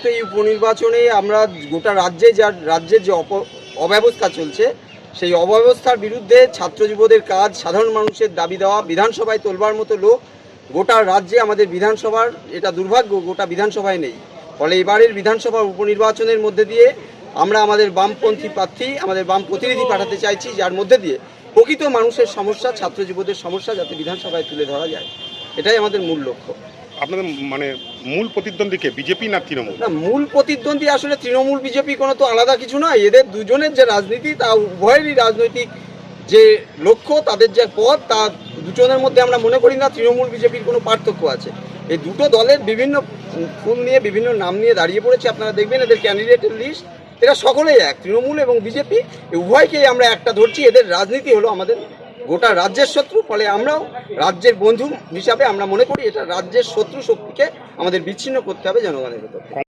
প্রথমত এই উপনির্বাচনে আমরা গোটা রাজ্যের যে অব্যবস্থা চলছে সেই অব্যবস্থার বিরুদ্ধে ছাত্র যুবদের কাজ, সাধারণ মানুষের দাবি দেওয়া, বিধানসভায় তোলবার মতো লোক গোটা রাজ্যে আমাদের বিধানসভার, এটা দুর্ভাগ্য, গোটা বিধানসভায় নেই। ফলে এবারের বিধানসভার উপনির্বাচনের মধ্যে দিয়ে আমরা আমাদের বামপন্থী প্রার্থী, আমাদের বাম প্রতিনিধি পাঠাতে চাইছি, যার মধ্যে দিয়ে প্রকৃত মানুষের সমস্যা, ছাত্র যুবদের সমস্যা যাতে বিধানসভায় তুলে ধরা যায়, এটাই আমাদের মূল লক্ষ্য। আপনাদের মানে মূল প্রতিদ্বন্দ্বীকে বিজেপি না তৃণমূল? না, মূল প্রতিদ্বন্দ্বী আসলে তৃণমূল বিজেপি কোনো তো আলাদা কিছু নয়। এদের দুজনের যে রাজনীতি, তা উভয়েরই রাজনৈতিক যে লক্ষ্য, তাদের যে পথ, তা দুজনের মধ্যে আমরা মনে করি না তৃণমূল বিজেপির কোনো পার্থক্য আছে। এই দুটো দলের বিভিন্ন ফুল নিয়ে, বিভিন্ন নাম নিয়ে দাঁড়িয়ে পড়েছে। আপনারা দেখবেন এদের ক্যান্ডিডেটের লিস্ট, এরা সকলেই এক, তৃণমূল এবং বিজেপি উভয়কেই আমরা একটা ধরছি। এদের রাজনীতি হলো আমাদের গোটা রাজ্যের শত্রু। ফলে আমরাও রাজ্যের বন্ধু হিসাবে আমরা মনে করি এটা রাজ্যের শত্রু শক্তিকে আমাদের বিচ্ছিন্ন করতে হবে জনগণের ভেতর।